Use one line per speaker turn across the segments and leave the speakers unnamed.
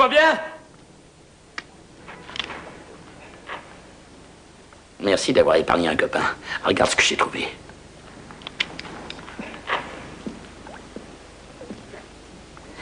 va bien?
Merci d'avoir épargné un copain. Regarde ce que j'ai trouvé.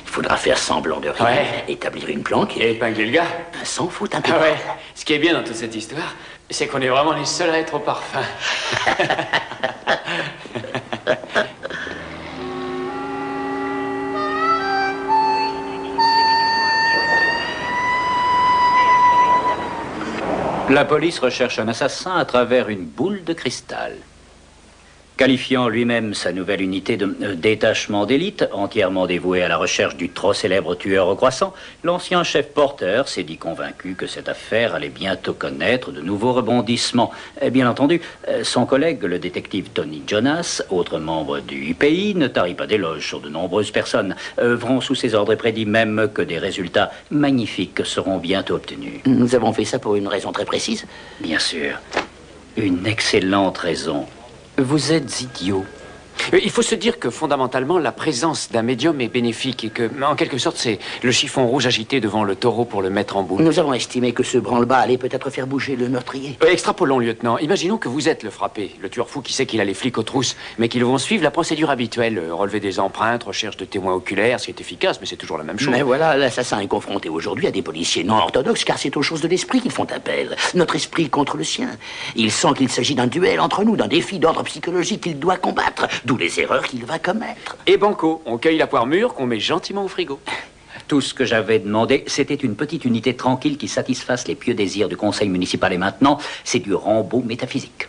Il faudra faire semblant de rien,
Ouais.
établir une planque
Et épingler le gars.
sans faute un peu.
Ah ouais. Ce qui est bien dans toute cette histoire, c'est qu'on est vraiment les seuls à être au parfum.
La police recherche un assassin à travers une boule de cristal. Qualifiant lui-même sa nouvelle unité de détachement d'élite, entièrement dévouée à la recherche du trop célèbre tueur au croissant, l'ancien chef Porter s'est dit convaincu que cette affaire allait bientôt connaître de nouveaux rebondissements. Et bien entendu, son collègue, le détective Tony Jonas, autre membre du UPI, ne tarit pas d'éloges sur de nombreuses personnes, œuvrant sous ses ordres et prédit même que des résultats magnifiques seront bientôt obtenus.
Nous avons fait ça pour une raison très précise.
Bien sûr, une excellente raison. Vous êtes idiot.
Il faut se dire que fondamentalement, la présence d'un médium est bénéfique et que, en quelque sorte, c'est le chiffon rouge agité devant le taureau pour le mettre en boule.
Nous avons estimé que ce branle-bas allait peut-être faire bouger le meurtrier.
Extrapolons, lieutenant. Imaginons que vous êtes le frappé, le tueur fou qui sait qu'il a les flics aux trousses, mais qu'ils vont suivre la procédure habituelle. Relever des empreintes, recherche de témoins oculaires, c'est efficace, mais c'est toujours la même chose.
Mais voilà, l'assassin est confronté aujourd'hui à des policiers non orthodoxes, car c'est aux choses de l'esprit qu'ils font appel. Notre esprit contre le sien. Il sent qu'il s'agit d'un duel entre nous, d'un défi d'ordre psychologique qu'il doit combattre, d'où les erreurs qu'il va commettre.
Et banco, on cueille la poire mûre qu'on met gentiment au frigo.
Tout ce que j'avais demandé, c'était une petite unité tranquille qui satisfasse les pieux désirs du conseil municipal. Et maintenant, c'est du Rambo métaphysique.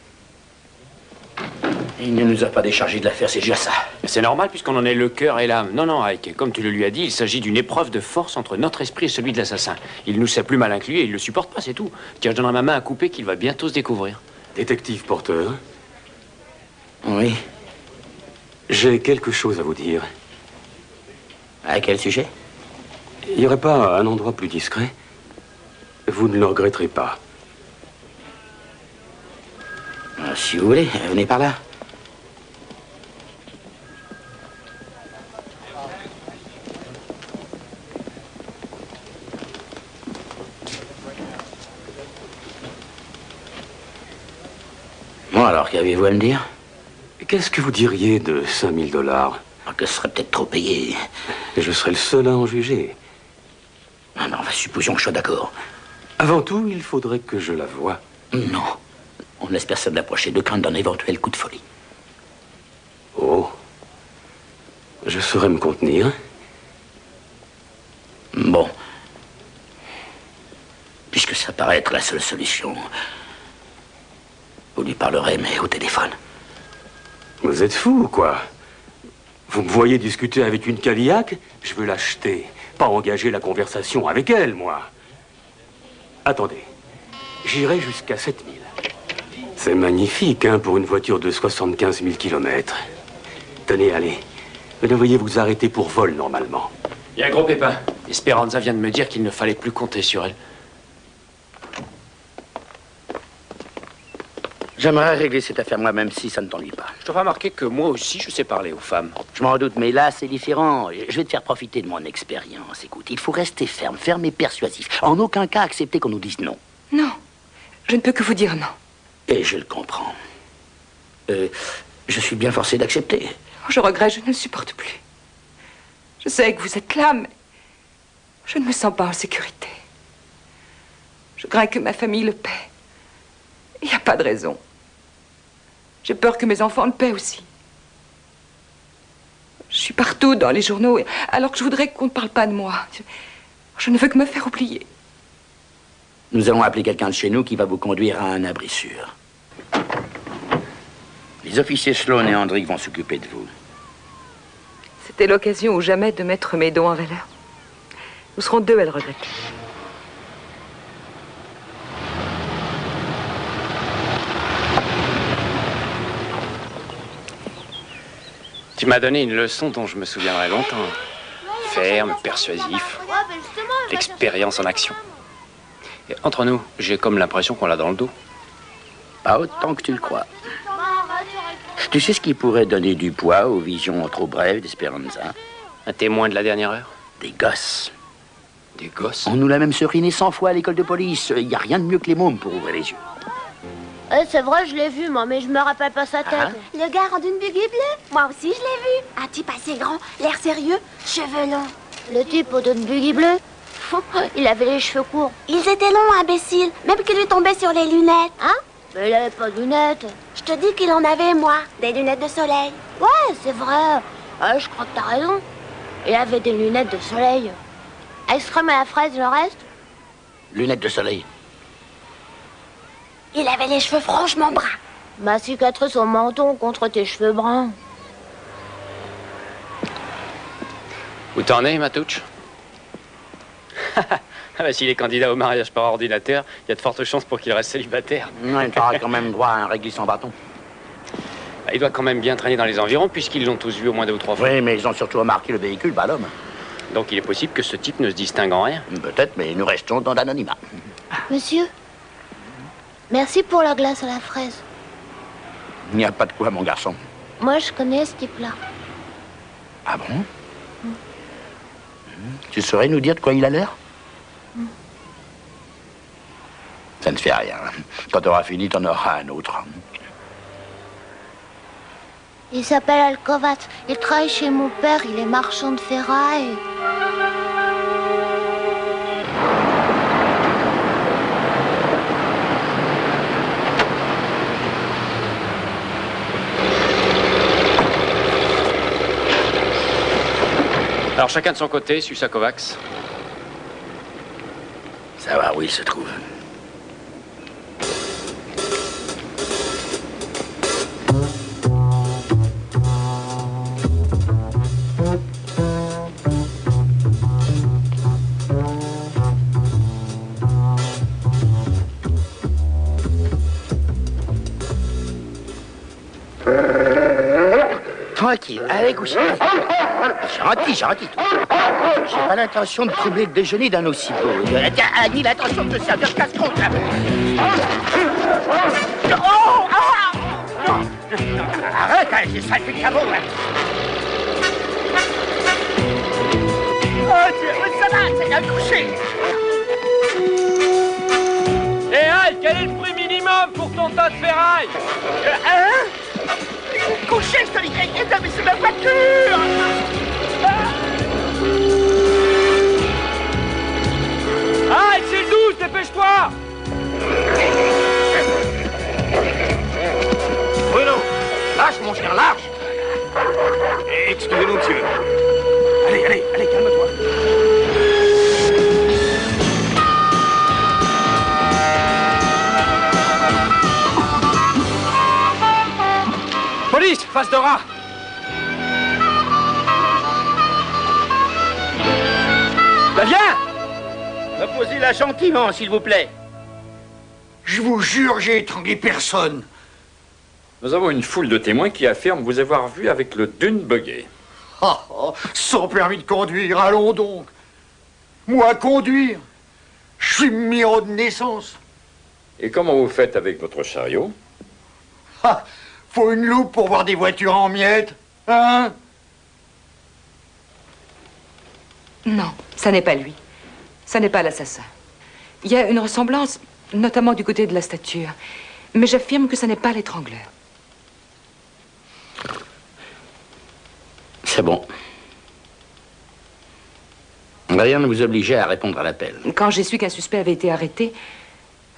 Il ne nous a pas déchargé de l'affaire, c'est déjà ça.
C'est normal puisqu'on en est le cœur et l'âme. Non, non, Ike, comme tu le lui as dit, il s'agit d'une épreuve de force entre notre esprit et celui de l'assassin. Il nous sait plus malin que lui et il le supporte pas, c'est tout. Tiens, je donnerai ma main à couper qu'il va bientôt se découvrir.
Détective Porter,
Oui.
j'ai quelque chose à vous dire.
À quel sujet?
Il n'y aurait pas un endroit plus discret? Vous ne le regretterez pas.
Si vous voulez, venez par là. Bon, alors, qu'avez-vous à me dire?
Qu'est-ce que vous diriez de 5000 $?
Que ce serait peut-être trop payé.
Je serais le seul à en juger.
Ah non, supposons que je sois d'accord.
Avant tout, il faudrait que je la voie.
Non. On ne laisse personne l'approcher de crainte d'un éventuel coup de folie.
Oh. Je saurais me contenir.
Bon. Puisque ça paraît être la seule solution, vous lui parlerez, mais au téléphone.
Vous êtes fou ou quoi? Vous me voyez discuter avec une Cadillac? Je veux l'acheter, pas engager la conversation avec elle, moi. Attendez, j'irai jusqu'à 7000. C'est magnifique, hein, pour une voiture de 75 000 km. Tenez, allez. Vous devriez vous arrêter pour vol, normalement.
Il y a un gros pépin. Esperanza vient de me dire qu'il ne fallait plus compter sur elle.
J'aimerais régler cette affaire moi-même si ça ne t'ennuie pas.
Je te remarquer que moi aussi, je sais parler aux femmes.
Je m'en doute, mais là, c'est différent. Je vais te faire profiter de mon expérience. Écoute, il faut rester ferme, ferme et persuasif. En aucun cas accepter qu'on nous dise non.
Non, je ne peux que vous dire non.
Et je le comprends. Je suis bien forcé d'accepter.
Je regrette, je ne le supporte plus. Je sais que vous êtes là, mais je ne me sens pas en sécurité. Je crains que ma famille le paie. Il n'y a pas de raison. J'ai peur que mes enfants le paient aussi. Je suis partout dans les journaux, alors que je voudrais qu'on ne parle pas de moi. Je ne veux que me faire oublier.
Nous allons appeler quelqu'un de chez nous qui va vous conduire à un abri sûr. Les officiers Sloan et Hendrick vont s'occuper de vous.
C'était l'occasion ou jamais de mettre mes dons en valeur. Nous serons deux à le regretter.
Tu m'as donné une leçon dont je me souviendrai longtemps. Ferme, persuasif, l'expérience en action. Et entre nous, j'ai comme l'impression qu'on l'a dans le dos.
Pas autant que tu le crois. Tu sais ce qui pourrait donner du poids aux visions trop brèves d'Esperanza?
Un témoin de la dernière heure?
Des gosses.
Des gosses?
On nous l'a même seriné 100 fois à l'école de police. Il n'y a rien de mieux que les mômes pour ouvrir les yeux.
C'est vrai, je l'ai vu, moi, mais je me rappelle pas sa tête.
Le gars en d'une buggy bleue? Moi aussi, je l'ai vu. Un type assez grand, l'air sérieux, cheveux longs.
Le type au d'une buggy bleue? Il avait les cheveux courts.
Ils étaient longs, imbécile. Même qu'il lui tombait sur les lunettes.
Hein? Mais il avait pas de lunettes.
Je te dis qu'il en avait, moi. Des lunettes de soleil.
Ouais, c'est vrai. Je crois que t'as raison. Il avait des lunettes de soleil. Extrême à la fraise, le reste?
Lunettes de soleil.
Il avait les cheveux franchement bruns.
Ma cicatrice au menton contre tes cheveux bruns.
Où t'en es, Matouche? Ah bah, s'il est candidat au mariage par ordinateur, il y a de fortes chances pour qu'il reste célibataire.
Non, il aura quand même droit à un réglisse en bâton.
Il doit quand même bien traîner dans les environs, puisqu'ils l'ont tous vu au moins 2 ou 3 fois.
Oui, mais ils ont surtout remarqué le véhicule, pas l'homme.
Donc il est possible que ce type ne se distingue en rien.
Peut-être, mais nous restons dans l'anonymat.
Monsieur, merci pour la glace à la fraise.
Il n'y a pas de quoi, mon garçon.
Moi, je connais ce type-là.
Ah bon? Tu saurais nous dire de quoi il a l'air? Ça ne fait rien. Quand tu auras fini, t'en auras un autre.
Il s'appelle Alcovat. Il travaille chez mon père. Il est marchand de ferraille.
Alors chacun de son côté, Susakovacs.
Ça va, où il se trouve. Tranquille, allez, coucher. Gentil. J'ai pas l'intention de troubler le déjeuner d'un aussi beau. Tiens, Annie, l'intention de te servir casse-croûte. Oh! Ah! Non! Arrête, c'est ça fait de cabot, hein. Oh, Dieu, ça va, c'est bien couché.
Hé, Al, quel est le prix minimum pour ton tas de ferraille?
Hein? Couché, je te dis, mais c'est ma voiture!
Ah, c'est le 12, dépêche-toi!
Bruno, lâche mon chien, lâche!
Excusez-nous, monsieur.
Allez, calme-toi.
Police, face de rat! Bah, viens!
Reposez-la gentiment, s'il vous plaît.
Je vous jure, j'ai étranglé personne.
Nous avons une foule de témoins qui affirment vous avoir vu avec le Dune Buggy.
Sans permis de conduire, allons donc. Moi, conduire, je suis miro de naissance.
Et comment vous faites avec votre chariot?
Faut une loupe pour voir des voitures en miettes, hein?
Non, ça n'est pas lui. Ça n'est pas l'assassin. Il y a une ressemblance, notamment du côté de la stature. Mais j'affirme que ça n'est pas l'étrangleur.
C'est bon. Rien ne vous obligeait à répondre à l'appel.
Quand j'ai su qu'un suspect avait été arrêté,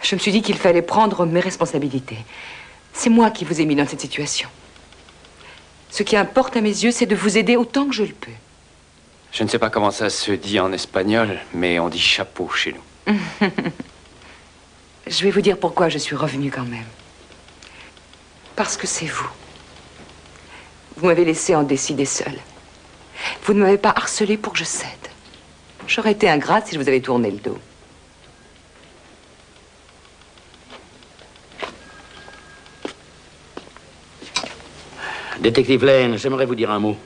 je me suis dit qu'il fallait prendre mes responsabilités. C'est moi qui vous ai mis dans cette situation. Ce qui importe à mes yeux, c'est de vous aider autant que je le peux.
Je ne sais pas comment ça se dit en espagnol, mais on dit chapeau chez nous.
Je vais vous dire pourquoi je suis revenue quand même. Parce que c'est vous. Vous m'avez laissé en décider seule. Vous ne m'avez pas harcelée pour que je cède. J'aurais été ingrate si je vous avais tourné le dos.
Détective Lane, j'aimerais vous dire un mot.